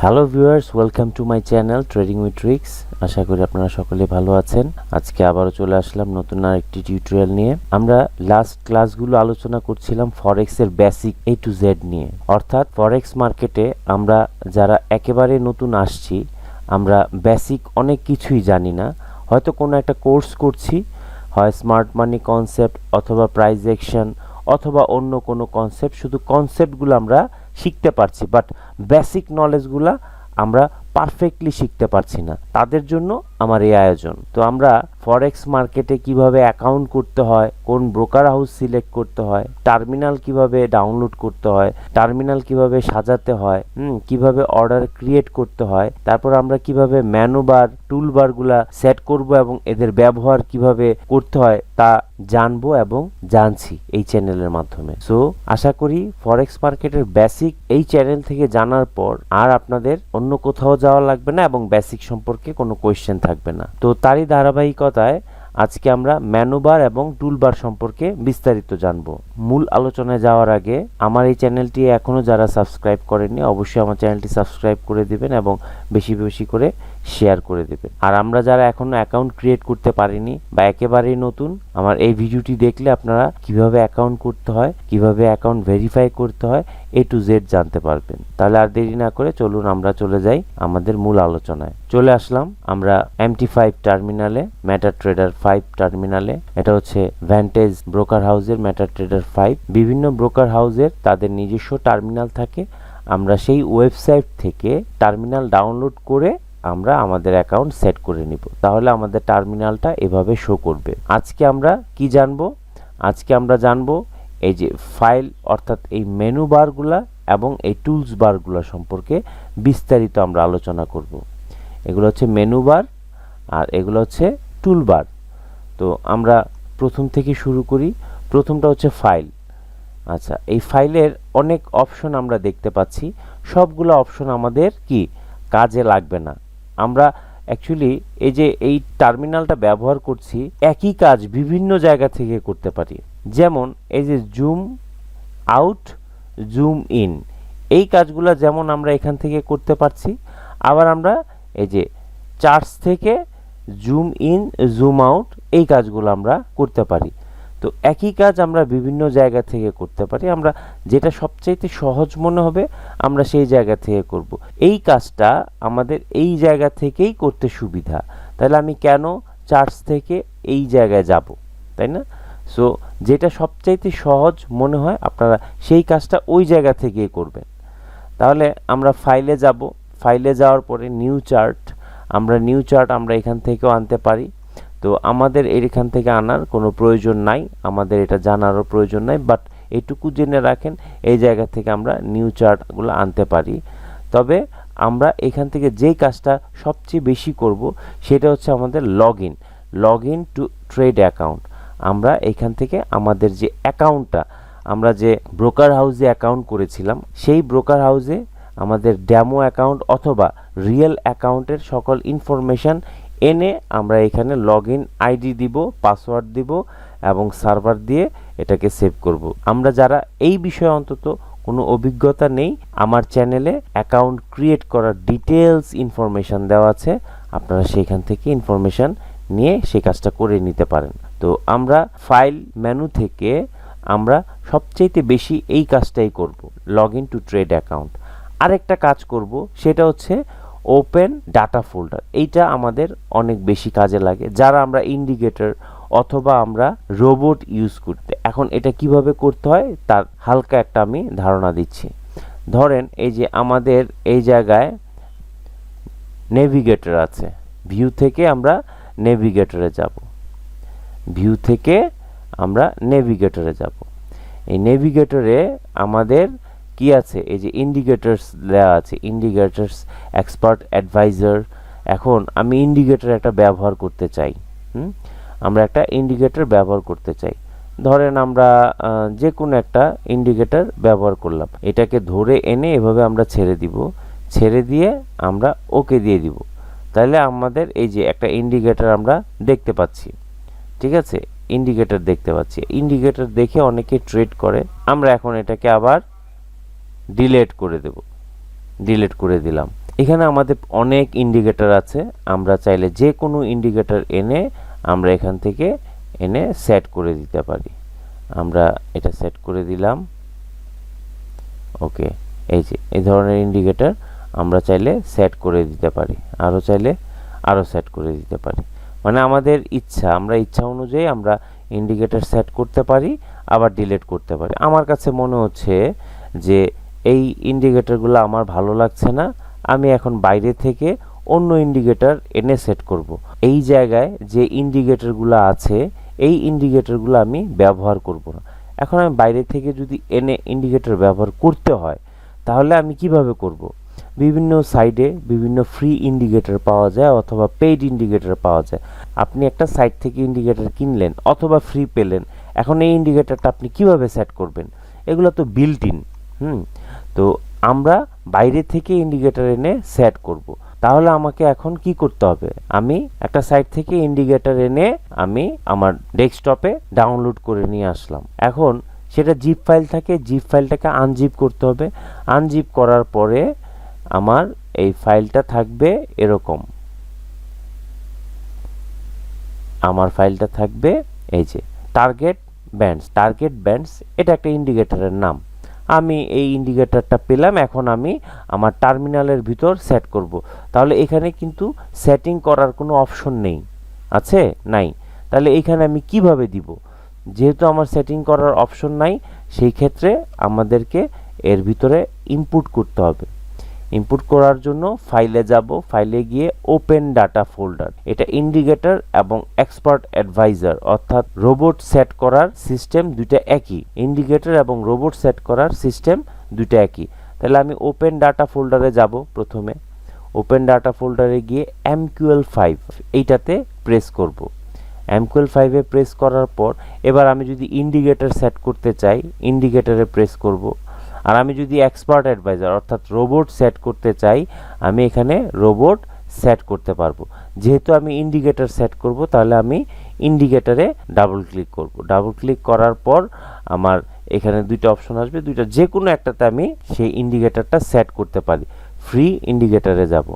Hello viewers, welcome to my channel trading with tricks. আশা করি আপনারা সকলে ভালো আছেন। আজকে আবারও চলে আসলাম নতুন আরেকটি টিউটোরিয়াল নিয়ে। আমরা লাস্ট ক্লাসগুলো আলোচনা করছিলাম ফরেক্স এর বেসিক A to Z নিয়ে, অর্থাৎ ফরেক্স মার্কেটে আমরা যারা একেবারে নতুন আসছি, আমরা বেসিক অনেক কিছুই জানি না। হয়তো কোনো একটা কোর্স করছি, হয় স্মার্ট মানি কনসেপ্ট অথবা প্রাইস অ্যাকশন অথবা অন্য কোনো কনসেপ্ট, শুধু কনসেপ্টগুলো আমরা শিখতে পারছি, বাট বেসিক নলেজগুলো আমরা পারফেক্টলি শিখতে পারছি না। তাদের জন্য আমার এই আয়োজন। তো আমরা ফরেক্স মার্কেটে কিভাবে অ্যাকাউন্ট করতে হয়, কোন ব্রোকার হাউস সিলেক্ট করতে হয়, টার্মিনাল কিভাবে ডাউনলোড করতে হয়, টার্মিনাল কিভাবে সাজাতে হয়, কিভাবে অর্ডার ক্রিয়েট করতে হয়, তারপর আমরা কিভাবে মেনুবার টুলবারগুলা সেট করব এবং এদের ব্যবহার কিভাবে করতে হয় তা জানবো এবং জানছি এই চ্যানেলের মাধ্যমে। সো আশা করি ফরেক্স মার্কেটের বেসিক এই চ্যানেল থেকে জানার পর আর আপনাদের অন্য কোথাও যাওয়া লাগবে না এবং বেসিক সম্পর্কে কোনো কোয়েশ্চেন থাকবে না। তো তারই ধারাবাহিকতায় আজকে আমরা মেনুবার এবং টুলবার সম্পর্কে বিস্তারিত জানবো। মূল আলোচনায় যাওয়ার আগে আমার এই চ্যানেলটি এখনো যারা সাবস্ক্রাইব করেননি, অবশ্যই আমার চ্যানেলটি সাবস্ক্রাইব করে দিবেন এবং বেশি বেশি করে শেয়ার করে দেবেন। আর আমরা যারা এখনো অ্যাকাউন্ট ক্রিয়েট করতে পারিনি বা একেবারেই নতুন, আমার এই ভিডিওটি দেখলে আপনারা কিভাবে অ্যাকাউন্ট করতে হয়, কিভাবে অ্যাকাউন্ট ভেরিফাই করতে হয় A to Z জানতে পারবেন। তাহলে আর দেরি না করে চলুন আমরা চলে যাই আমাদের মূল আলোচনায়। চলে আসলাম আমরা MT5 টার্মিনালে, মেটাট্রেডার 5 টার্মিনালে। এটা হচ্ছে ভ্যান্টেজ ব্রোকার হাউসের মেটাট্রেডার 5। বিভিন্ন ব্রোকার হাউসের তাদের নিজস্ব টার্মিনাল থাকে। আমরা সেই ওয়েবসাইট থেকে টার্মিনাল ডাউনলোড করে আমরা আমাদের অ্যাকাউন্ট সেট করে নিব, তাহলে আমাদের টার্মিনালটা এভাবে শো করবে। আজকে আমরা কি জানবো? আজকে আমরা জানবো এই যে ফাইল অর্থাৎ এই মেনু বারগুলা এবং এই টুলস বারগুলা সম্পর্কে বিস্তারিত আমরা আলোচনা করব। এগুলো হচ্ছে মেনু বার আর এগুলো হচ্ছে টুল বার। তো আমরা প্রথম থেকে শুরু করি। প্রথমটা হচ্ছে ফাইল। আচ্ছা, এই ফাইলের অনেক অপশন আমরা দেখতে পাচ্ছি। সবগুলো অপশন আমাদের কি কাজে লাগবে না। আমরা অ্যাকচুয়ালি এই যে এই টার্মিনালটা ব্যবহার করছি, একই কাজ বিভিন্ন জায়গা থেকে করতে পারি। যেমন এই যে জুম আউট, জুম ইন, এই কাজগুলো যেমন আমরা এখান থেকে করতে পারছি, আবার আমরা এই যে চার্টস থেকে জুম ইন জুম আউট এই কাজগুলো আমরা করতে পারি। তো একই কাজ আমরা বিভিন্ন জায়গা থেকে করতে পারি। আমরা যেটা সবচাইতে সহজ মনে হবে আমরা সেই জায়গা থেকে করব। এই কাজটা আমাদের এই জায়গা থেকেই করতে সুবিধা, তাহলে আমি কেন চার্টস থেকে এই জায়গায় যাব, তাই না? সো যেটা সবচাইতে সহজ মনে হয় আপনারা সেই কাজটা ওই জায়গা থেকেই করবেন। তাহলে আমরা ফাইলে যাব। ফাইলে যাওয়ার পরে নিউ চার্ট, আমরা এখান থেকেও আনতে পারি। তো আমাদের এখান থেকে আনার কোনো প্রয়োজন নাই, আমাদের এটা জানারও প্রয়োজন নাই, বাট এটুকু জেনে রাখেন এই জায়গা থেকে আমরা নিউ চার্টগুলো আনতে পারি। তবে আমরা এখান থেকে যেই কাজটা সবচেয়ে বেশি করব সেটা হচ্ছে আমাদের log in to trade account. আমরা এখান থেকে আমাদের যে অ্যাকাউন্টটা, আমরা যে ব্রোকার হাউসে অ্যাকাউন্ট করেছিলাম সেই ব্রোকার হাউসে আমাদের ডেমো অ্যাকাউন্ট অথবা রিয়েল অ্যাকাউন্টের সকল ইনফরমেশান এনে আমরা এখানে লগ ইন আইডি দিব, পাসওয়ার্ড দিব এবং সার্ভার দিয়ে এটাকে সেভ করব। আমরা যারা এই বিষয়ে অন্তত কোনো অভিজ্ঞতা নেই, আমার চ্যানেলে অ্যাকাউন্ট ক্রিয়েট করার ডিটেলস ইনফরমেশান দেওয়া আছে, আপনারা সেইখান থেকে ইনফরমেশান নিয়ে সেই কাজটা করে নিতে পারেন। তো আমরা ফাইল মেনু থেকে আমরা সবচেয়ে বেশি এই কাজটাই করব, log in to trade account. আরেকটা কাজ করব, সেটা হচ্ছে ওপেন ডাটা ফোল্ডার। এইটা আমাদের অনেক বেশি কাজে লাগে যারা আমরা ইন্ডিকেটর অথবা আমরা রোবট ইউজ করতে। এখন এটা কিভাবে করতে হয় তার হালকা একটা আমি ধারণা দিচ্ছি। ধরেন এই যে আমাদের এই জায়গায় নেভিগেটর আছে, ভিউ থেকে আমরা নেভিগেটরে যাব, এই নেভিগেটরে আমাদের কি আছে, এই যে ইন্ডিকেটরস দেওয়া আছে, ইন্ডিকেটরস এক্সপার্ট অ্যাডভাইজার। এখন আমি ইন্ডিকেটর একটা ব্যবহার করতে চাই, আমরা একটা ইন্ডিকেটর ব্যবহার করতে চাই। ধরেন আমরা যে কোনো একটা ইন্ডিকেটর ব্যবহার করলাম, এটাকে ধরে এনে এভাবে আমরা ছেড়ে দিব, ছেড়ে দিয়ে আমরা ওকে দিয়ে দিব। তাহলে আমাদের এই যে একটা ইন্ডিকেটর আমরা দেখতে পাচ্ছি, ঠিক আছে? ইন্ডিকেটর দেখতে পাচ্ছি। ইন্ডিকেটর দেখে অনেকে ট্রেড করে। আমরা এখন এটাকে আবার ডিলিট করে দিলাম। এখানে আমাদের অনেক ইন্ডিকেটর আছে, আমরা চাইলে যে কোনো ইন্ডিকেটর এনে আমরা এখান থেকে এনে সেট করে দিতে পারি। আমরা এটা সেট করে দিলাম। ওকে, এই যে এই ধরনের ইন্ডিকেটর আমরা চাইলে সেট করে দিতে পারি, আরও চাইলে আরও সেট করে দিতে পারি। মানে আমাদের ইচ্ছা, আমরা ইচ্ছা অনুযায়ী আমরা ইন্ডিকেটর সেট করতে পারি, আবার ডিলিট করতে পারি। আমার কাছে মনে হচ্ছে যে এই ইন্ডিকেটরগুলো আমার ভালো লাগছে না, আমি এখন বাইরে থেকে অন্য ইন্ডিকেটর এনে সেট করব। এই জায়গায় যে ইন্ডিকেটরগুলো আছে এই ইন্ডিকেটরগুলো আমি ব্যবহার করব না। এখন আমি বাইরে থেকে যদি এনে ইন্ডিকেটর ব্যবহার করতে হয় তাহলে আমি কিভাবে করব? বিভিন্ন সাইডে বিভিন্ন ফ্রি ইন্ডিকেটর পাওয়া যায় অথবা পেইড ইন্ডিকেটর পাওয়া যায়। আপনি একটা সাইট থেকে ইন্ডিকেটর কিনলেন অথবা ফ্রি পেলেন, এখন এই ইন্ডিকেটরটা আপনি কিভাবে সেট করবেন? এগুলো তো বিল্ট ইন। তো আমরা বাইরে থেকে ইন্ডিকেটর এনে সেট করব। তাহলে আমাকে এখন কি করতে হবে? আমি একটা সাইট থেকে ইন্ডিকেটর এনে আমি আমার ডেস্কটপে ডাউনলোড করে নিয়ে আসলাম। এখন সেটা জিপ ফাইল থাকে, জিপ ফাইলটাকে আনজিপ করতে হবে। আনজিপ করার পরে আমার এই ফাইলটা থাকবে এরকম। আমার ফাইলটা থাকবে এই যে টার্গেট ব্যান্ডস। টার্গেট ব্যান্ডস এটা একটা ইন্ডিকেটরের নাম। আমি এই ইন্ডিকেটরটা পেলাম, এখন আমি আমার টার্মিনালের ভিতর সেট করব। তাহলে এখানে কিন্তু সেটিং করার কোনো অপশন নেই, আছে? নাই। তাহলে এখানে আমি কিভাবে দিব? যেহেতু আমার সেটিং করার অপশন নাই, সেই ক্ষেত্রে আমাদেরকে এর ভিতরে ইনপুট করতে হবে। ইনপুট করার জন্য ফাইলে যাব, ফাইলে গিয়ে ওপেন ডাটা ফোল্ডার। এটা ইন্ডিকেটর এবং এক্সপার্ট অ্যাডভাইজার অর্থাৎ রোবট সেট করার সিস্টেম দুইটা একই। ইন্ডিকেটর এবং রোবট সেট করার সিস্টেম দুইটা একই। তাহলে আমি ওপেন ডাটা ফোল্ডারে যাব। প্রথমে ওপেন ডাটা ফোল্ডারে গিয়ে MQL5 এইটাতে প্রেস করব। MQL5-এ প্রেস করার পর এবার আমি যদি ইন্ডিকেটর সেট করতে চাই ইন্ডিকেটরে প্রেস করব। আর আমি যদি এক্সপার্ট অ্যাডভাইজার অর্থাৎ রোবট সেট করতে চাই আমি এখানে রোবট সেট করতে পারবো। যেহেতু আমি ইন্ডিকেটর সেট করব তাহলে আমি ইন্ডিকেটরে ডাবল ক্লিক করব। ডাবল ক্লিক করার পর আমার এখানে দুইটা অপশন আসবে, দুইটা যে কোনো একটাতে আমি সেই ইন্ডিকেটরটা সেট করতে পারি। ফ্রি ইন্ডিকেটরে যাব।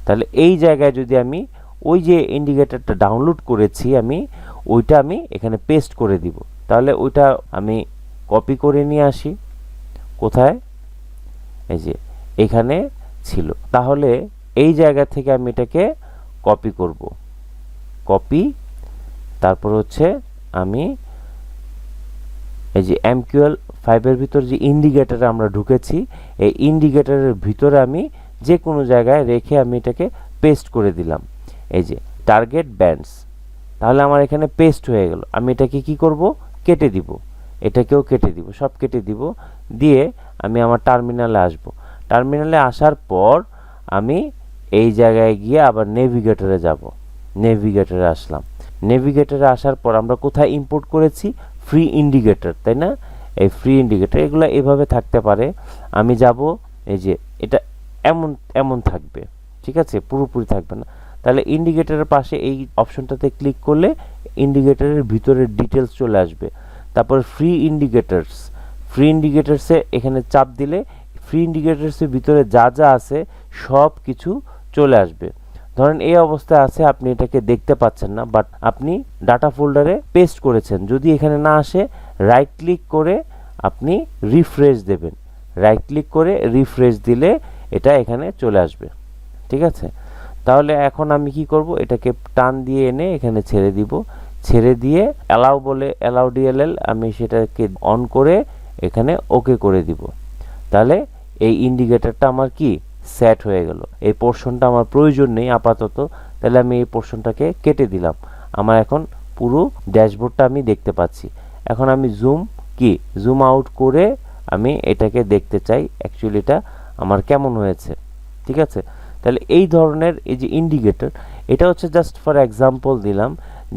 তাহলে এই জায়গায় যদি আমি ওই যে ইন্ডিকেটরটা ডাউনলোড করেছি ওইটা আমি এখানে পেস্ট করে দিব। তাহলে ওইটা আমি কপি করে নিয়ে আসি। কোথায়? এই যে এখানে ছিল। তাহলে এই জায়গা থেকে আমি এটাকে কপি করব। কপি, তারপর হচ্ছে আমি এই যে MQL5-এর ভিতর যে ইন্ডিকেটরে আমরা ঢুকেছি এই ইন্ডিকেটরের ভিতরে আমি যে কোনো জায়গায় রেখে আমি এটাকে পেস্ট করে দিলাম। এই যে টার্গেট ব্যান্ডস। তাহলে আমার এখানে পেস্ট হয়ে গেল। আমি এটাকে কি করব? কেটে দিব। এটাকেও কেটে দিব, সব কেটে দিব। দিয়ে আমি আমার টার্মিনালে আসব। টার্মিনালে আসার পর আমি এই জায়গায় গিয়ে আবার নেভিগেটরে যাব। নেভিগেটরে আসলাম। নেভিগেটরে আসার পর আমরা কোথায় ইম্পোর্ট করেছি? ফ্রি ইন্ডিকেটর, তাই না? এই ফ্রি ইন্ডিকেটর এগুলো এভাবে থাকতে পারে। আমি যাব, এই যে এটা এমন এমন থাকবে, ঠিক আছে? পুরোপুরি থাকবে না। তাহলে ইন্ডিকেটরের পাশে এই অপশনটাতে ক্লিক করলে ইন্ডিকেটরের ভিতরে ডিটেলস চলে আসবে। তারপর ফ্রি ইন্ডিকেটরস, ফ্রি ইন্ডিকেটরসে এখানে চাপ দিলে ফ্রি ইন্ডিকেটরসের ভিতরে যা যা আছে সব কিছু চলে আসবে। ধরেন এই অবস্থায় আছে, আপনি এটাকে দেখতে পাচ্ছেন না, বাট আপনি ডাটা ফোল্ডারে পেস্ট করেছেন। যদি এখানে না আসে রাইট ক্লিক করে আপনি রিফ্রেশ দেবেন। রাইট ক্লিক করে রিফ্রেশ দিলে এটা এখানে চলে আসবে, ঠিক আছে? তাহলে এখন আমি কি করব? এটাকে টান দিয়ে এনে এখানে ছেড়ে দিব। ছেড়ে দিয়ে অ্যালাউ বলে অ্যালাউ DLL আমি সেটাকে অন করে এখানে ওকে করে দিব। তাহলে এই ইন্ডিকেটরটা আমার কি সেট হয়ে গেল। এই পোর্শনটা আমার প্রয়োজন নেই আপাতত, তাহলে আমি এই পোর্শনটাকে কেটে দিলাম। আমার এখন পুরো ড্যাশবোর্ডটা আমি দেখতে পাচ্ছি। এখন আমি জুম আউট করে আমি এটাকে দেখতে চাই অ্যাকচুয়ালি এটা আমার কেমন হয়েছে, ঠিক আছে? তাহলে এই ধরনের এই যে ইন্ডিকেটর, এটা হচ্ছে জাস্ট ফর এক্সাম্পল দিলাম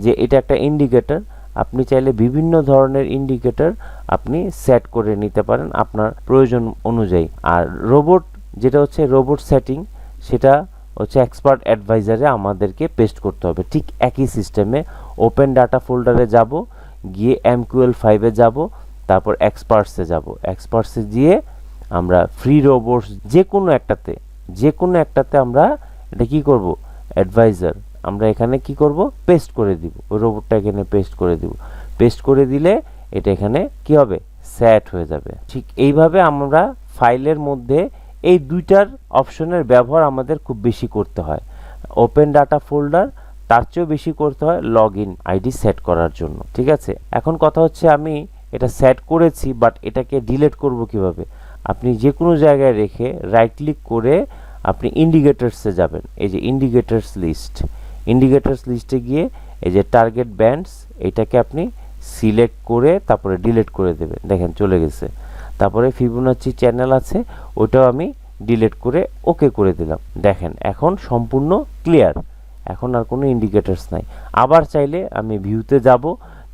যে এটা একটা ইন্ডিকেটর। আপনি চাইলে বিভিন্ন ধরনের ইন্ডিকেটর আপনি সেট করে নিতে পারেন আপনার প্রয়োজন অনুযায়ী। আর রোবট যেটা হচ্ছে রোবট সেটিং, সেটা হচ্ছে এক্সপার্ট অ্যাডভাইজারে আমাদেরকে পেস্ট করতে হবে। ঠিক একই সিস্টেমে ওপেন ডাটা ফোল্ডারে যাব, গিয়ে MQL5-এ যাব, তারপর এক্সপার্টসে যাব। এক্সপার্টসে গিয়ে আমরা ফ্রি রোবটস যে কোনো একটাতে যে কোনো একটাতে আমরা এটা কি করব, অ্যাডভাইজার আমরা এখানে কি করব, পেস্ট করে দিব, ওই রোবটটা এখানে পেস্ট করে দিব। পেস্ট করে দিলে এটা এখানে কি হবে, সেট হয়ে যাবে। ঠিক এইভাবে আমরা ফাইলের মধ্যে এই দুইটার অপশনের ব্যবহার আমাদের খুব বেশি করতে হয়। ওপেন ডাটা ফোল্ডার তার চেয়েও বেশি করতে হয় লগ ইন আইডি সেট করার জন্য। ঠিক আছে, এখন কথা হচ্ছে আমি এটা সেট করেছি, বাট এটাকে ডিলিট করব কিভাবে। আপনি যে কোনো জায়গায় রেখে রাইট ক্লিক করে আপনি ইন্ডিকেটরসে যাবেন। এই যে ইন্ডিকেটরস লিস্ট, ইন্ডিকেটরস লিস্টে গিয়ে এই যে টার্গেট ব্যান্ডস এটাকে আপনি সিলেক্ট করে তারপরে ডিলিট করে দেবেন। দেখেন চলে গেছে। তারপরে ফিবোনাচি চ্যানেল আছে, ওটাও আমি ডিলিট করে ওকে করে দিলাম। দেখেন এখন সম্পূর্ণ ক্লিয়ার, এখন আর কোনো ইন্ডিকেটরস নাই। আবার চাইলে আমি ভিউতে যাব,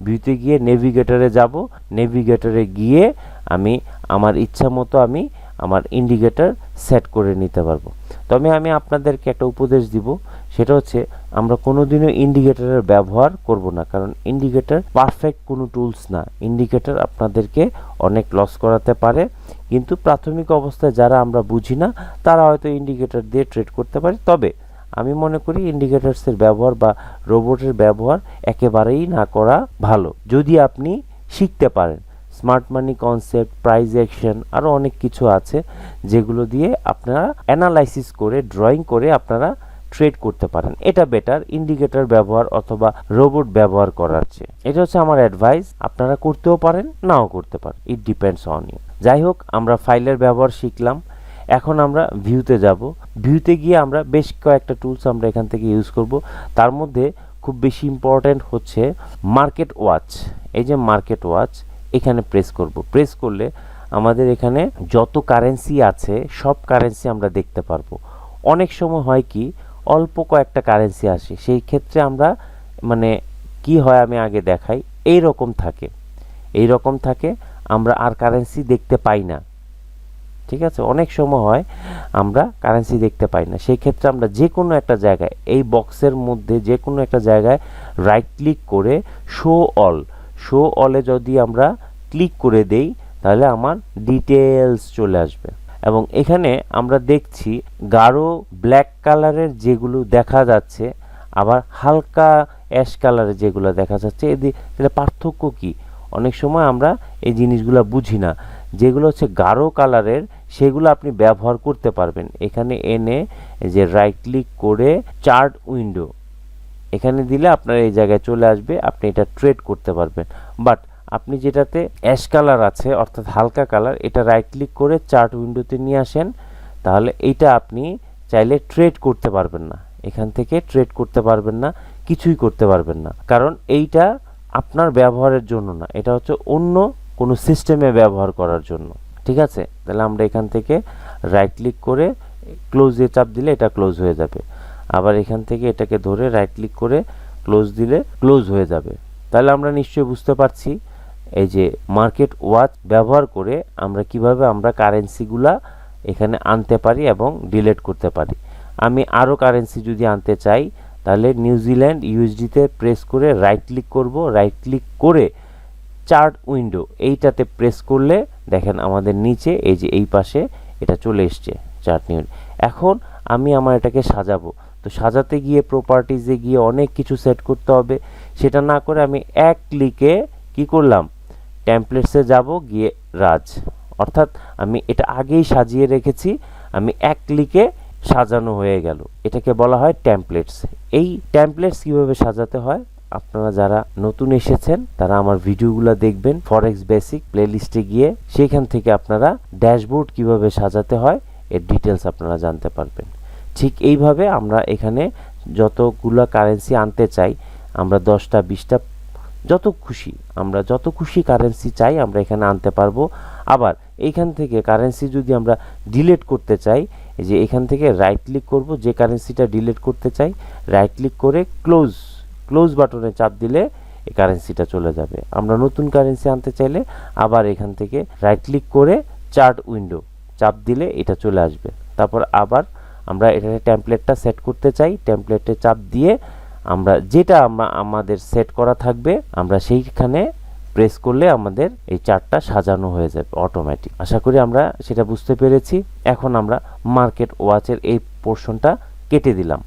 ভিউতে গিয়ে নেভিগেটরে যাব, নেভিগেটরে গিয়ে আমি আমার ইচ্ছা মতো আমি আমার ইন্ডিকেটর সেট করে নিতে পারবো। তবে আমি আপনাদেরকে একটা উপদেশ দিব, সেটা হচ্ছে আমরা কোনোদিনও ইন্ডিকেটরের ব্যবহার করব না, কারণ ইন্ডিকেটর পারফেক্ট কোনো টুলস না। ইন্ডিকেটর আপনাদেরকে অনেক লস করাতে পারে, কিন্তু প্রাথমিক অবস্থায় যারা আমরা বুঝি না তারা হয়তো ইন্ডিকেটর দিয়ে ট্রেড করতে পারে। তবে আমি মনে করি ইন্ডিকেটরসের ব্যবহার বা রোবটের ব্যবহার একেবারেই না করা ভালো, যদি আপনি শিখতে পারেন। স্মার্ট মানি কনসেপ্ট, প্রাইস অ্যাকশন, আরও অনেক কিছু আছে যেগুলো দিয়ে আপনারা অ্যানালাইসিস করে ড্রয়িং করে আপনারা ট্রেড করতে পারেন। এটা বেটার ইন্ডিকেটর ব্যবহার অথবা রোবট ব্যবহার করার চেয়ে। এটা হচ্ছে আমার অ্যাডভাইস, আপনারা করতেও পারেন নাও করতে পারেন, ইট ডিপেন্ডস অন ইউ। যাই হোক, আমরা ফাইলের ব্যবহার শিখলাম। এখন আমরা ভিউতে যাব। ভিউতে গিয়ে আমরা বেশ কয়েকটা টুলস আমরা এখান থেকে ইউজ করব। তার মধ্যে খুব বেশি ইম্পর্ট্যান্ট হচ্ছে মার্কেট ওয়াচ। এই যে মার্কেট ওয়াচ, এখানে প্রেস করব। প্রেস করলে আমাদের এখানে যত কারেন্সি আছে সব কারেন্সি আমরা দেখতে পারবো। অনেক সময় হয় কি, অল্প কয়েকটা কারেন্সি আসে, সেই ক্ষেত্রে আমরা মানে কি হয় আমি আগে দেখাই, এই রকম থাকে, আমরা আর কারেন্সি দেখতে পাই না। ঠিক আছে, অনেক সময় হয় আমরা কারেন্সি দেখতে পাই না। সেই ক্ষেত্রে আমরা যে কোনো একটা জায়গায় এই বক্সের মধ্যে যে কোনো একটা জায়গায় রাইট ক্লিক করে শো অলে যদি আমরা ক্লিক করে দেই তাহলে আমার ডিটেলস চলে আসবে। এবং এখানে আমরা দেখছি গাঢ় ব্ল্যাক কালারের যেগুলো দেখা যাচ্ছে, আবার হালকা অ্যাশ কালারের যেগুলো দেখা যাচ্ছে, এদের পার্থক্য কি? অনেক সময় আমরা এই জিনিসগুলো বুঝি না। যেগুলো হচ্ছে গাঢ় কালারের সেগুলো আপনি ব্যবহার করতে পারবেন। এখানে এনে যে রাইট ক্লিক করে চার্ট উইন্ডো এখানে দিলে আপনার এই জায়গায় চলে আসবে, আপনি এটা ট্রেড করতে পারবেন। বাট আপনি যেটাতে অ্যাশ কালার আছে অর্থাৎ হালকা কালার, এটা রাইট ক্লিক করে চার্ট উইন্ডোতে নিয়ে আসেন, তাহলে এইটা আপনি চাইলে ট্রেড করতে পারবেন না। এখান থেকে ট্রেড করতে পারবেন না, কিছুই করতে পারবেন না, কারণ এইটা আপনার ব্যবহারের জন্য না, এটা হচ্ছে অন্য কোনো সিস্টেমে ব্যবহার করার জন্য। ঠিক আছে, তাহলে আমরা এখান থেকে রাইট ক্লিক করে ক্লোজে চাপ দিলে এটা ক্লোজ হয়ে যাবে। আবার এখান থেকে এটাকে ধরে রাইট ক্লিক করে ক্লোজ দিলে ক্লোজ হয়ে যাবে। তাহলে আমরা নিশ্চয়ই বুঝতে পারছি এই যে মার্কেট ওয়াচ ব্যবহার করে আমরা কিভাবে আমরা কারেন্সিগুলা এখানে আনতে পারি এবং ডিলিট করতে পারি। আমি আরও কারেন্সি যদি আনতে চাই তাহলে নিউজিল্যান্ড ইউএসডিতে প্রেস করে রাইট ক্লিক করব। রাইট ক্লিক করে চার্ট উইন্ডো এইটাতে প্রেস করলে দেখেন আমাদের নিচে এই যে এই পাশে এটা চলে এসছে চার্ট উইন্ডো। এখন আমি আমার এটাকে সাজাবো, তো সাজাতে গিয়ে প্রপার্টিজে গিয়ে অনেক কিছু সেট করতে হবে। সেটা না করে আমি এক ক্লিকে কি করলাম, টেমপ্লেটসে যাব, গিয়ে রাজ, অর্থাৎ আমি এটা আগেই সাজিয়ে রেখেছি, আমি এক ক্লিকে সাজানো হয়ে গেল। এটাকে বলা হয় টেমপ্লেটস। এই টেমপ্লেটস কিভাবে সাজাতে হয় আপনারা যারা নতুন এসেছেন তারা আমার ভিডিওগুলো দেখবেন, ফরেক্স বেসিক প্লেলিস্টে গিয়ে সেখান থেকে আপনারা ড্যাশবোর্ড কিভাবে সাজাতে হয় এর ডিটেলস আপনারা জানতে পারবেন। ঠিক এইভাবে আমরা এখানে যতগুলো কারেন্সি আনতে চাই, আমরা 10টা 20টা যত খুশি কারেন্সি চাই আমরা এখানে আনতে পারবো। আবার এইখান থেকে কারেন্সি যদি আমরা ডিলিট করতে চাই, যে এখান থেকে রাইট ক্লিক করব, যে কারেন্সিটা ডিলিট করতে চাই রাইট ক্লিক করে ক্লোজ বাটনে চাপ দিলে এই কারেন্সিটা চলে যাবে। আমরা নতুন কারেন্সি আনতে চাইলে আবার এখান থেকে রাইট ক্লিক করে চার্ট উইন্ডো চাপ দিলে এটা চলে আসবে। তারপর আবার আমরা এখানে টেমপ্লেটটা সেট করতে চাই, টেমপ্লেটে চাপ দিয়ে আমরা যেটা আমাদের সেট করা থাকবে আমরা সেইখানে প্রেস করলে আমাদের এই চার্টটা সাজানো হয়ে যাবে অটোমেটিক। আশা করি আমরা সেটা বুঝতে পেরেছি। এখন আমরা মার্কেট ওয়াচের এই পোর্শনটা কেটে দিলাম,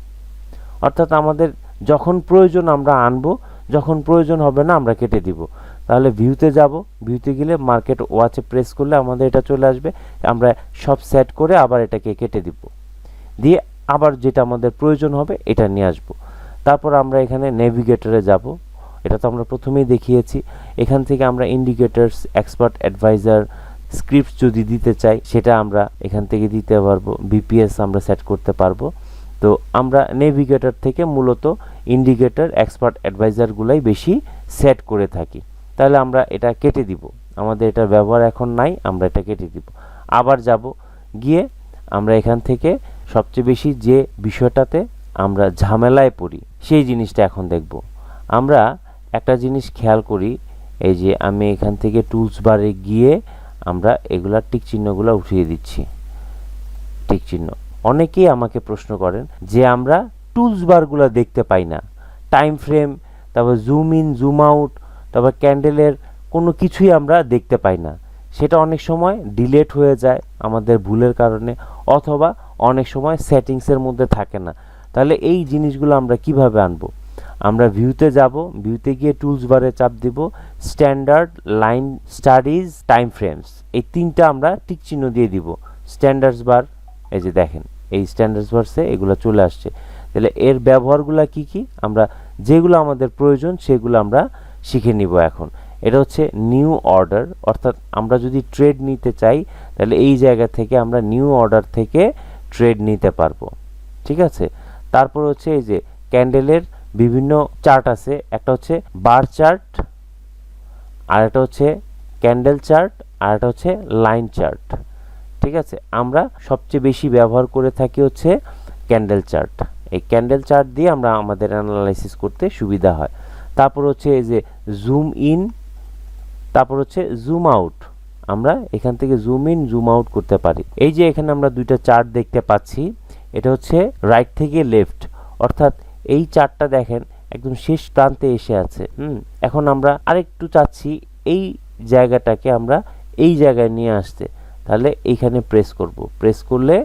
অর্থাৎ আমাদের যখন প্রয়োজন আমরা আনবো, যখন প্রয়োজন হবে না আমরা কেটে দিব। তাহলে ভিউতে যাব, ভিউতে গেলে মার্কেট ওয়াচে প্রেস করলে আমাদের এটা চলে আসবে। আমরা সব সেট করে আবার এটাকে কেটে দিব, দিয়ে আবার যেটা আমাদের প্রয়োজন হবে এটা নিয়ে আসব। তারপর আমরা এখানে নেভিগেটরে যাব, এটা তো আমরা প্রথমেই দেখিয়েছি। এখান থেকে আমরা ইন্ডিকেটরস, এক্সপার্ট অ্যাডভাইজার, স্ক্রিপ্টস যদি দিতে চাই সেটা আমরা এখান থেকে দিতে পারবো। বিপিএস আমরা সেট করতে পারবো। তো আমরা নেভিগেটর থেকে মূলত ইন্ডিকেটর, এক্সপার্ট অ্যাডভাইজারগুলাই বেশি সেট করে থাকি। তাহলে আমরা এটা কেটে দিব, আমাদের এটার ব্যবহার এখন নাই, আমরা এটা কেটে দিব। আবার যাব, গিয়ে আমরা এখান থেকে সবচেয়ে বেশি যে বিষয়টাতে আমরা ঝামেলায় পড়ি সেই জিনিসটা এখন দেখব। আমরা একটা জিনিস খেয়াল করি, এই যে আমি এখান থেকে টুলস বারে গিয়ে আমরা এগুলা টিক চিহ্নগুলো উঠিয়ে দিচ্ছি। টিক চিহ্ন, অনেকেই আমাকে প্রশ্ন করেন যে আমরা টুলস বারগুলো দেখতে পাই না, টাইম ফ্রেম, তারপর জুম ইন, জুম আউট, তারপর ক্যান্ডেলের কোনো কিছুই আমরা দেখতে পাই না। সেটা অনেক সময় ডিলেট হয়ে যায় আমাদের ভুলের কারণে, অথবা অনেক সময় সেটিংসের মধ্যে থাকে না। তাহলে এই জিনিসগুলো আমরা কিভাবে আনবো? আমরা ভিউতে যাব, ভিউতে গিয়ে টুলস বারে চাপ দিব, standard, line studies, time frames, এই তিনটা আমরা টিক চিহ্ন দিয়ে দিব। স্ট্যান্ডার্ডস বার, এই যে দেখেন এই স্ট্যান্ডার্ডস বারসে এগুলো চলে আসছে। তাহলে এর ব্যবহারগুলো কি কি, আমরা যেগুলো আমাদের প্রয়োজন সেগুলো আমরা শিখে নিব এখন। এটা হচ্ছে নিউ অর্ডার, অর্থাৎ আমরা যদি ট্রেড নিতে চাই তাহলে এই জায়গা থেকে আমরা নিউ অর্ডার থেকে ট্রেড নিতে পারবো, ঠিক আছে। তারপর হচ্ছে এই যে ক্যান্ডেলের বিভিন্ন চার্ট আছে, একটা হচ্ছে বার চার্ট, আর একটা হচ্ছে ক্যান্ডেল চার্ট, আর একটা হচ্ছে লাইন চার্ট, ঠিক আছে। আমরা সবচেয়ে বেশি ব্যবহার করে থাকি হচ্ছে ক্যান্ডেল চার্ট। এই ক্যান্ডেল চার্ট দিয়ে আমরা আমাদের অ্যানালাইসিস করতে সুবিধা হয়। তারপর হচ্ছে এই যে জুম ইন, তারপর হচ্ছে জুম আউট, আমরা এখান থেকে জুম ইন, জুম আউট করতে পারি। এই যে এখানে আমরা দুইটা চার্ট দেখতে পাচ্ছি, এটা হচ্ছে রাইট থেকে লেফট, অর্থাৎ এই চার্টটা দেখেন একদম শেষ প্রান্তে এসে আছে। এখন আমরা আরেকটু চাচ্ছি এই জায়গাটাকে আমরা এই জায়গায় নিয়ে আসতে, তাহলে এইখানে প্রেস করব, প্রেস করলে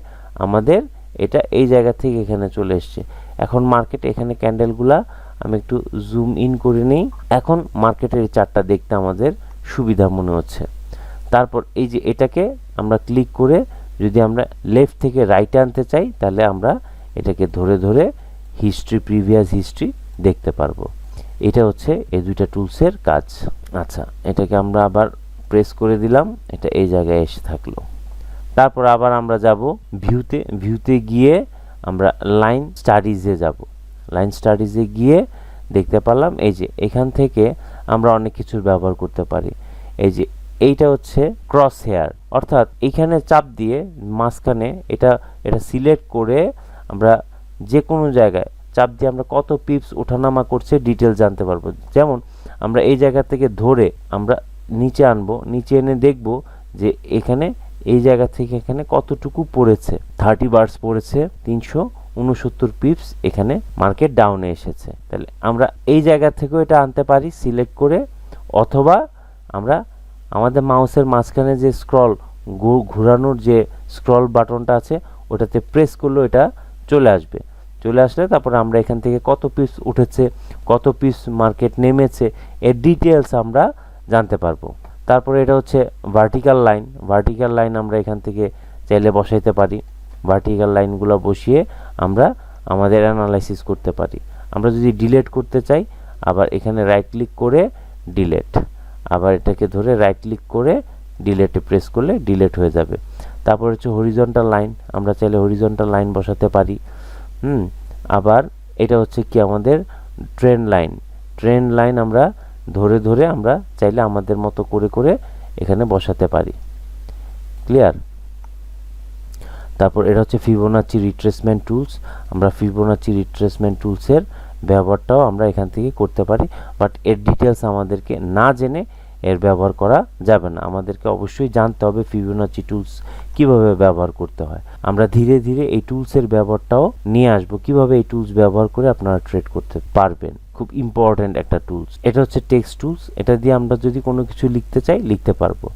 আমাদের এটা এই জায়গা থেকে এখানে চলে এসছে। এখন মার্কেট এখানে ক্যান্ডেলগুলা আমি একটু জুম ইন করে নিই, এখন মার্কেটের এই চার্টটা দেখতে আমাদের সুবিধা মনে হচ্ছে। তারপর এই যে এটাকে আমরা ক্লিক করে যদি আমরা লেফট থেকে রাইটে আনতে চাই তাহলে আমরা এটাকে ধরে ধরে হিস্ট্রি, প্রিভিয়াস হিস্ট্রি দেখতে পারবো। এটা হচ্ছে এই দুইটা টুলসের কাজ। আচ্ছা, এটাকে আমরা আবার প্রেস করে দিলাম, এটা এই জায়গায় এসে থাকলো। তারপর আবার আমরা যাব ভিউতে, ভিউতে গিয়ে আমরা লাইন স্টাডিজে যাব। লাইন স্টাডিজে গিয়ে দেখতে পারলাম এই যে এখান থেকে আমরা অনেক কিছুর ব্যবহার করতে পারি। এই যে এইটা হচ্ছে ক্রস হেয়ার, অর্থাৎ এখানে চাপ দিয়ে মাঝখানে এটা সিলেক্ট করে আমরা যে কোনো জায়গায় চাপ দিয়ে আমরা কত পিপস ওঠানামা করছে ডিটেল জানতে পারবো। যেমন আমরা এই জায়গা থেকে ধরে আমরা নিচে আনবো, নিচে এনে দেখব যে এখানে এই জায়গা থেকে এখানে কতটুকু পড়েছে। 30 বার্স পড়েছে, 369 পিপস এখানে মার্কেট ডাউনে এসেছে। তাহলে আমরা এই জায়গা থেকেও এটা আনতে পারি সিলেক্ট করে, অথবা আমরা আমাদের মাউসের মাঝখানে যে স্ক্রল ঘোরানোর যে স্ক্রল বাটনটা আছে ওটাতে প্রেস করলেও এটা চলে আসবে। চলে আসলে তারপরে আমরা এখান থেকে কত পিস উঠেছে, কত পিস মার্কেট নেমেছে এর ডিটেলস আমরা জানতে পারবো। তারপরে এটা হচ্ছে ভার্টিক্যাল লাইন। ভার্টিক্যাল লাইন আমরা এখান থেকে চাইলে বসাইতে পারি। ভার্টিক্যাল লাইনগুলো বসিয়ে আমরা আমাদের অ্যানালাইসিস করতে পারি। আমরা যদি ডিলিট করতে চাই আবার এখানে রাইট ক্লিক করে ডিলিট, আবার এটাকে ধরে রাইট ক্লিক করে ডিলিটে প্রেস করলে ডিলিট হয়ে যাবে। তারপর হচ্ছে হরিজন্টাল লাইন, আমরা চাইলে হরিজন্টাল লাইন বসাতে পারি। আবার এটা হচ্ছে কি আমাদের ট্রেন্ড লাইন। ট্রেন্ড লাইন আমরা ধরে ধরে আমরা চাইলে আমাদের মতো করে করে এখানে বসাতে পারি। ক্লিয়ার? তারপর এটা হচ্ছে ফিবোনাচি রিট্রেসমেন্ট টুলস। আমরা ফিবোনাচি রিট্রেসমেন্ট টুলসের ব্যবহারটাও আমরা এখান থেকে করতে পারি, বাট এর ডিটেলস আমাদেরকে না জেনে এর ব্যবহার করা যাবে না। আমাদেরকে অবশ্যই জানতে হবে ফিবোনাচি টুলস কিভাবে ব্যবহার করতে হয়। আমরা ধীরে ধীরে এই টুলসের ব্যবহারটাও নিয়ে আসবো, কিভাবে এই টুলস ব্যবহার করে আপনারা ট্রেড করতে পারবেন। খুব ইম্পর্ট্যান্ট একটা টুলস। এটা হচ্ছে টেক্সট টুলস, এটা দিয়ে আমরা যদি কোনো কিছু লিখতে চাই লিখতে পারবো।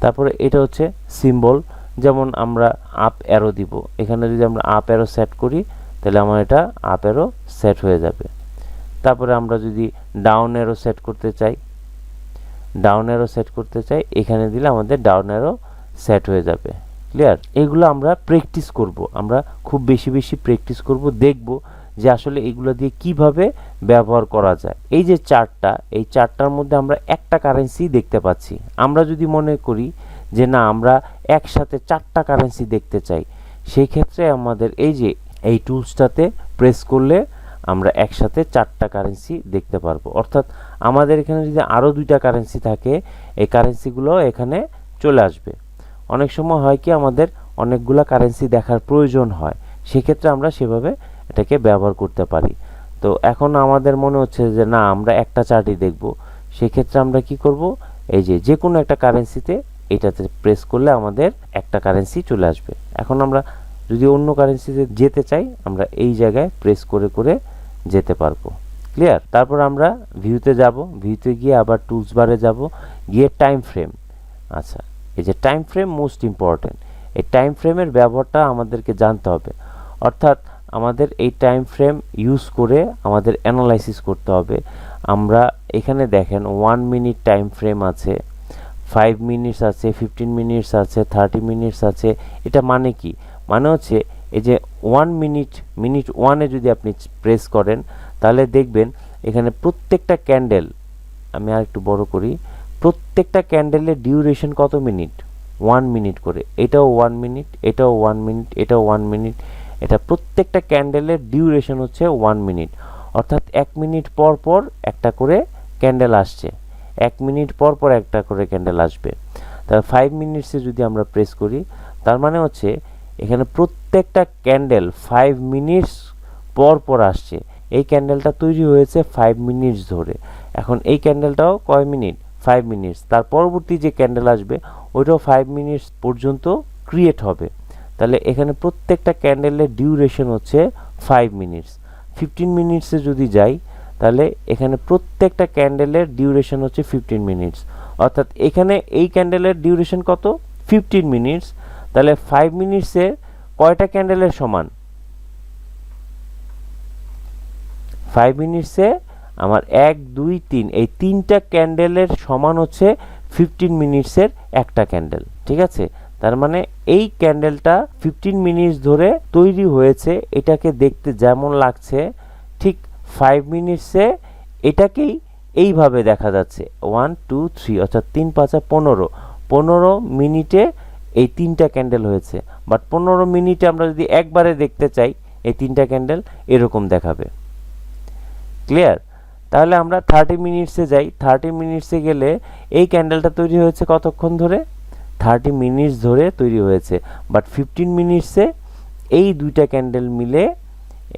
তারপরে এটা হচ্ছে সিম্বল, যেমন আমরা আপ অ্যারো দিব, এখানে যদি আমরা আপ অ্যারো সেট করি তাহলে আমার এটা আপ অ্যারো সেট হয়ে যাবে। তারপরে আমরা যদি ডাউন অ্যারো সেট করতে চাই, এখানে দিলে আমাদের ডাউন অ্যারো সেট হয়ে যাবে। ক্লিয়ার? এগুলো আমরা প্র্যাকটিস করব, আমরা খুব বেশি বেশি প্র্যাকটিস করব, দেখব যে আসলে এগুলো দিয়ে কিভাবে ব্যবহার করা যায়। এই যে চার্টটা, এই চার্টটার মধ্যে আমরা একটা কারেন্সি দেখতে পাচ্ছি। আমরা যদি মনে করি যে না আমরা একসাথে 4টা কারেন্সি দেখতে চাই, সেই ক্ষেত্রে আমাদের এই টুলসটাতে প্রেস করলে আমরা একসাথে 4টা কারেন্সি দেখতে পারবো। অর্থাৎ আমাদের এখানে যদি আরও 2টা কারেন্সি থাকে, এই কারেন্সিগুলো এখানে চলে আসবে। অনেক সময় হয় কি আমাদের অনেকগুলা কারেন্সি দেখার প্রয়োজন হয়, সেক্ষেত্রে আমরা সেভাবে এটাকে ব্যবহার করতে পারি। তো এখন আমাদের মনে হচ্ছে যে না আমরা একটা চার্টই দেখব, সেক্ষেত্রে আমরা কি করব, এই যে কোনো একটা কারেন্সিতে এটাতে প্রেস করলে আমাদের একটা কারেন্সি চলে আসবে। এখন আমরা যদি অন্য কারেন্সিতে যেতে চাই, আমরা এই জায়গায় প্রেস করে করে যেতে পারবো। ক্লিয়ার? তারপর আমরা ভিউতে যাব, ভিউতে গিয়ে আবার টুলস বারে যাব, গিয়ে টাইম ফ্রেম। আচ্ছা, এই যে টাইম ফ্রেম মোস্ট ইম্পর্টেন্ট, এই টাইম ফ্রেমের ব্যবহারটা আমাদেরকে জানতে হবে। অর্থাৎ আমাদের এই টাইম ফ্রেম ইউজ করে আমাদের অ্যানালাইসিস করতে হবে। আমরা এখানে দেখেন 1 মিনিট টাইম ফ্রেম আছে, 5 মিনিটস আছে, 15 মিনিটস আছে, 30 মিনিটস আছে। এটা মানে কি? মানে হচ্ছে এই যে 1 মিনিট, মিনিট 1-এ যদি আপনি প্রেস করেন তাহলে দেখবেন এখানে প্রত্যেকটা ক্যান্ডেল, আমি আর একটু বড় করি, প্রত্যেকটা ক্যান্ডেলের ডিউরেশন কত মিনিট? 1 মিনিট করে। এটাও 1 মিনিট, এটাও 1 মিনিট, এটাও 1 মিনিট। এটা প্রত্যেকটা ক্যান্ডেলের ডিউরেশন হচ্ছে 1 মিনিট। অর্থাৎ 1 মিনিট পর পর একটা করে ক্যান্ডেল আসছে, 1 মিনিট পর পর একটা করে ক্যান্ডেল আসবে। তাহলে 5 মিনিটসে যদি আমরা প্রেস করি, তার মানে হচ্ছে এখানে প্রত্যেকটা ক্যান্ডেল 5 মিনিটস পর পর আসছে। এই ক্যান্ডেলটা তৈরি হয়েছে 5 মিনিটস ধরে। এখন এই ক্যান্ডেলটাও কয় মিনিট? 5 মিনিটস। তার পরবর্তী যে ক্যান্ডেল আসবে ওইটাও 5 মিনিটস পর্যন্ত ক্রিয়েট হবে। তাহলে এখানে প্রত্যেকটা ক্যান্ডেলের ডিউরেশন হচ্ছে 5 মিনিটস। 15 মিনিটসে যদি যাই তাহলে এখানে প্রত্যেকটা ক্যান্ডেলের ডিউরেশন হচ্ছে 15 মিনিটস। অর্থাৎ এখানে এই ক্যান্ডেলের ডিউরেশন কত? 15 মিনিটস। তাহলে 5 মিনিটসে কয়টা ক্যান্ডেলের সমান? 5 মিনিটসে আমার 1 2 3 এই 3টা ক্যান্ডেলের সমান হচ্ছে 15 মিনিটসের একটা ক্যান্ডেল। ঠিক আছে? তার মানে এই ক্যান্ডেলটা 15 মিনিটস ধরে তৈরি হয়েছে। এটাকে দেখতে যেমন লাগছে ঠিক 5 মিনিটসে এটাকেই এইভাবে দেখা যাচ্ছে 1 2 3, অর্থাৎ 3 5 15 মিনিটে এই 3টা ক্যান্ডেল হয়েছে। বাট 15 মিনিটে আমরা যদি একবারে দেখতে চাই এই 3টা ক্যান্ডেল এরকম দেখাবে। ক্লিয়ার? তাহলে আমরা 30 মিনিটসে যাই। 30 মিনিটসে গেলে এই ক্যান্ডেলটা তৈরি হয়েছে কতক্ষণ ধরে? 30 মিনিটস ধরে তৈরি হয়েছে। বাট 15 মিনিটসে এই 2টা ক্যান্ডেল মিলে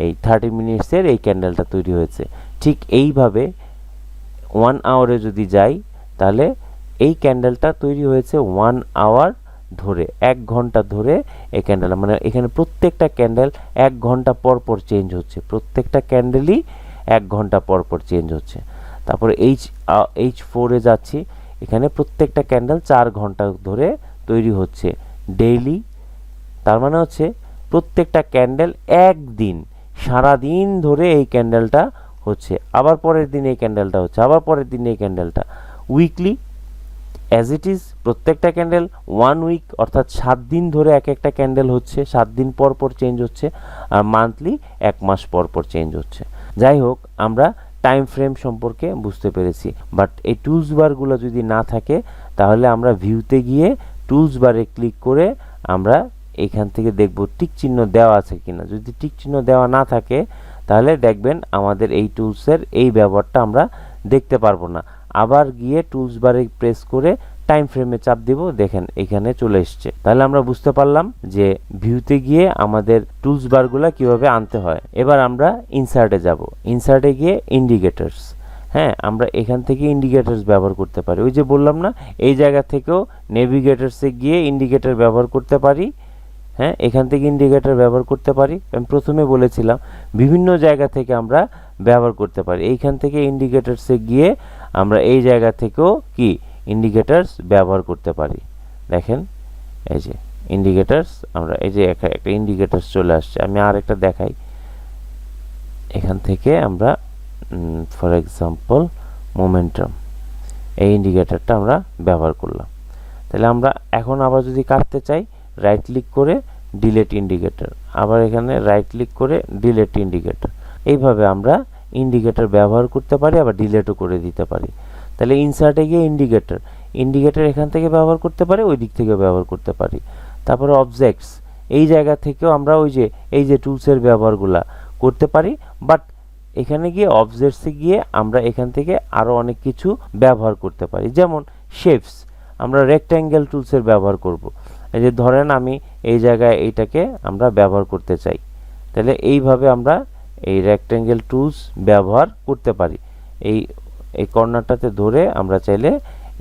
এই 30 মিনিটসের এই ক্যান্ডেলটা তৈরি হয়েছে। ঠিক এইভাবে 1 আওয়ারে যদি যাই তাহলে এই ক্যান্ডেলটা তৈরি হয়েছে 1 আওয়ার ধরে, 1 ঘন্টা ধরে এই ক্যান্ডেল, মানে এখানে প্রত্যেকটা ক্যান্ডেল 1 ঘন্টা পর পর চেঞ্জ হচ্ছে, প্রত্যেকটা ক্যান্ডেলই 1 ঘন্টা পর পর চেঞ্জ হচ্ছে। তারপরে H4-এ যাচ্ছি, এখানে প্রত্যেকটা ক্যান্ডেল 4 ঘন্টা ধরে তৈরি হচ্ছে ডেইলি। তার মানে হচ্ছে প্রত্যেকটা ক্যান্ডেল একদিন, সারাদিন ধরে এই ক্যান্ডেলটা হচ্ছে, আবার পরের দিন এই ক্যান্ডেলটা হচ্ছে, আবার পরের দিন এই ক্যান্ডেলটা। উইকলি অ্যাজ ইট ইজ প্রত্যেকটা ক্যান্ডেল 1 উইক, অর্থাৎ 7 দিন ধরে এক একটা ক্যান্ডেল হচ্ছে, 7 দিন পর পর চেঞ্জ হচ্ছে। আর মান্থলি 1 মাস পর পর চেঞ্জ হচ্ছে। যাই হোক, আমরা টাইম ফ্রেম সম্পর্কে বুঝতে পেরেছি। বাট এই টুলস বারগুলো যদি না থাকে তাহলে আমরা ভিউতে গিয়ে টুলস বারে ক্লিক করে আমরা এখান থেকে দেখব টিক চিহ্ন দেওয়া আছে কিনা। যদি টিক চিহ্ন দেওয়া না থাকে তাহলে দেখবেন আমাদের এই টুলসের এই ব্যবহারটা আমরা দেখতে পারবো না। আবার গিয়ে টুলস বারে প্রেস করে টাইম ফ্রেমে চাপ দিব, দেখেন এখানে চলে এসছে। তাহলে আমরা বুঝতে পারলাম যে ভিউতে গিয়ে আমাদের টুলস বারগুলো কিভাবে আনতে হয়। এবার আমরা ইনসার্টে যাব। ইনসার্টে গিয়ে ইন্ডিকেটরস, হ্যাঁ আমরা এখান থেকে ইন্ডিকেটরস ব্যবহার করতে পারি। ওই যে বললাম না, এই জায়গা থেকেও নেভিগেটরসে গিয়ে ইন্ডিকেটর ব্যবহার করতে পারি। হ্যাঁ, এখান থেকে ইন্ডিকেটর ব্যবহার করতে পারি। আমি প্রথমে বলেছিলাম বিভিন্ন জায়গা থেকে আমরা ব্যবহার করতে পারি। এইখান থেকে ইন্ডিকেটরসে গিয়ে আমরা এই জায়গা থেকেও কি ইন্ডিকেটরস ব্যবহার করতে পারি। দেখেন এই যে ইন্ডিকেটরস, আমরা এই যে একটা ইন্ডিকেটরস চলে আসছে। আমি আর একটা দেখাই। এখান থেকে আমরা ফর এক্সাম্পল মোমেন্টাম, এই ইন্ডিকেটরটা আমরা ব্যবহার করলাম। তাহলে আমরা এখন আবার যদি কাটতে চাই, রাইট ক্লিক করে ডিলিট ইন্ডিকেটর, আবার এখানে রাইট ক্লিক করে ডিলিট ইন্ডিকেটর। এইভাবে আমরা ইন্ডিকেটর ব্যবহার করতে পারি, আবার ডিলিটও করে দিতে পারি। তাহলে ইনসার্টে গিয়ে ইন্ডিকেটর এখান থেকে ব্যবহার করতে পারি, ওই দিক থেকে ব্যবহার করতে পারি। তারপরে অবজেক্টস, এই জায়গা থেকেও আমরা এই যে টুলসের ব্যবহারগুলা করতে পারি। বাট এখানে গিয়ে অবজেক্টসে গিয়ে আমরা এখান থেকে আরও অনেক কিছু ব্যবহার করতে পারি। যেমন শেপস, আমরা রেক্ট্যাঙ্গেল টুলসের ব্যবহার করব। এই যে ধরেন আমি এই জায়গায় এইটাকে আমরা ব্যবহার করতে চাই, তাহলে এইভাবে আমরা এই রেক্ট্যাঙ্গেল টুলস ব্যবহার করতে পারি। এই কর্নারটাতে ধরে আমরা চাইলে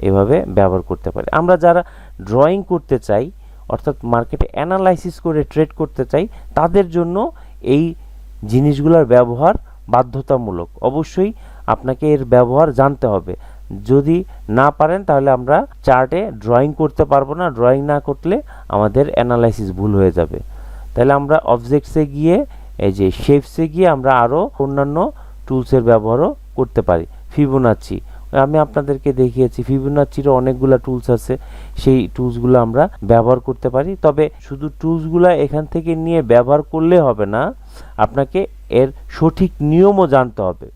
এভাবে ব্যবহার করতে পারি। আমরা যারা ড্রয়িং করতে চাই, অর্থাৎ মার্কেটে অ্যানালাইসিস করে ট্রেড করতে চাই, তাদের জন্য এই জিনিসগুলোর ব্যবহার বাধ্যতামূলক। অবশ্যই আপনাকে এর ব্যবহার জানতে হবে। যদি না পারেন তাহলে আমরা চার্টে ড্রয়িং করতে পারবো না। ড্রয়িং না করলে আমাদের অ্যানালাইসিস ভুল হয়ে যাবে। তাহলে আমরা অবজেক্টসে গিয়ে এই যে শেপসে গিয়ে আমরা আরও অন্যান্য টুলসের ব্যবহারও করতে পারি। ফিবোনাচি, আমি আপনাদেরকে দেখিয়েছি ফিবোনাচিরও অনেকগুলো টুলস আছে, সেই টুলসগুলো আমরা ব্যবহার করতে পারি। তবে শুধু টুলসগুলো এখান থেকে নিয়ে ব্যবহার করলে হবে না, আপনাকে এর সঠিক নিয়মও জানতে হবে।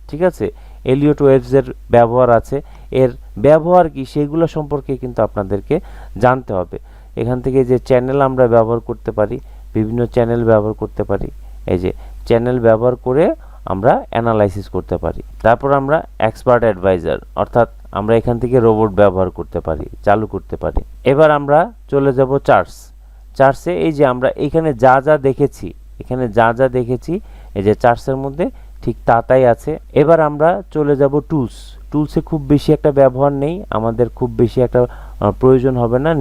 ঠিক আছে, এলিয়ট ওয়েভসের ব্যবহার আছে, এর ব্যবহার কি সেগুলো সম্পর্কে কিন্তু আপনাদেরকে জানতে হবে। এখান থেকে যে চ্যানেল আমরা ব্যবহার করতে পারি, বিভিন্ন চ্যানেল ব্যবহার করতে পারি। এই যে চ্যানেল ব্যবহার করে আমরা অ্যানালাইসিস করতে পারি। তারপর আমরা এক্সপার্ট অ্যাডভাইজার, অর্থাৎ আমরা এখান থেকে রোবট ব্যবহার করতে পারি, চালু করতে পারি। এবার আমরা চলে যাব চার্টসে। এই যে আমরা এখানে যা যা দেখেছি, এই যে চার্টসের মধ্যে ঠিক তাই আছে। এবার আমরা চলে যাব টুলসে খুব বেশি একটা ব্যবহার নেই, আমাদের খুব বেশি একটা প্রয়োজন হবে না।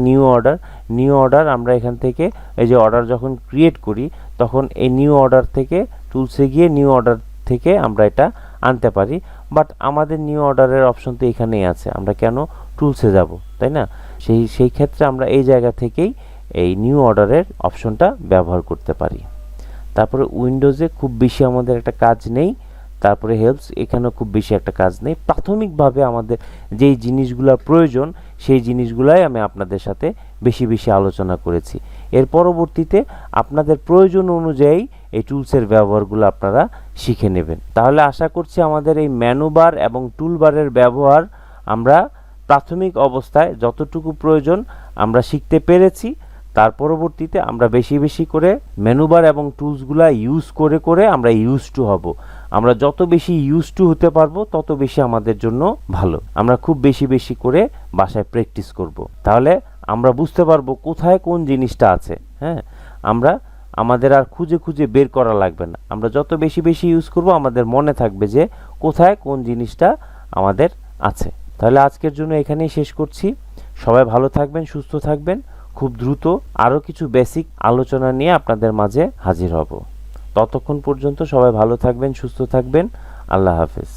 নিউ অর্ডার আমরা এখান থেকে এই যে অর্ডার যখন ক্রিয়েট করি, তখন এই নিউ অর্ডার থেকে টুলসে গিয়ে নিউ অর্ডার থেকে আমরা এটা আনতে পারি। বাট আমাদের নিউ অর্ডারের অপশন তো এখানেই আছে, আমরা কেন টুলসে যাব, তাই না? সেই ক্ষেত্রে আমরা এই জায়গা থেকেই এই নিউ অর্ডারের অপশনটা ব্যবহার করতে পারি। তারপরে উইন্ডোজে খুব বেশি আমাদের একটা কাজ নেই। তারপরে হেল্পস, এখানেও খুব বেশি একটা কাজ নেই। প্রাথমিকভাবে আমাদের যেই জিনিসগুলোর প্রয়োজন, সেই জিনিসগুলাই আমি আপনাদের সাথে বেশি আলোচনা করেছি। এর পরবর্তীতে আপনাদের প্রয়োজন অনুযায়ী এই টুলসের ব্যবহারগুলো আপনারা শিখে নেবেন। তাহলে আশা করছি আমাদের এই মেনুবার এবং টুলবারের ব্যবহার আমরা প্রাথমিক অবস্থায় যতটুকু প্রয়োজন আমরা শিখতে পেরেছি। তার পরবর্তীতে আমরা বেশি করে মেনুবার এবং টুলসগুলা ইউজ করে আমরা ইউজ টু হব। আমরা যত বেশি ইউজ টু হতে পারবো তত বেশি আমাদের জন্য ভালো। আমরা খুব বেশি করে বাসায় প্র্যাকটিস করব। তাহলে আমরা বুঝতে পারবো কোথায় কোন জিনিসটা আছে। হ্যাঁ, আমাদের আর খুঁজে বের করা লাগবে না। আমরা যত বেশি ইউজ করব, আমাদের মনে থাকবে যে কোথায় কোন জিনিসটা আমাদের আছে। তাহলে আজকের জন্য এখানেই শেষ করছি। সবাই ভালো থাকবেন, সুস্থ থাকবেন। খুব দ্রুত আরও কিছু বেসিক আলোচনা নিয়ে আপনাদের মাঝে হাজির হব। ততক্ষণ পর্যন্ত সবাই ভালো থাকবেন, সুস্থ থাকবেন। আল্লাহ হাফেজ।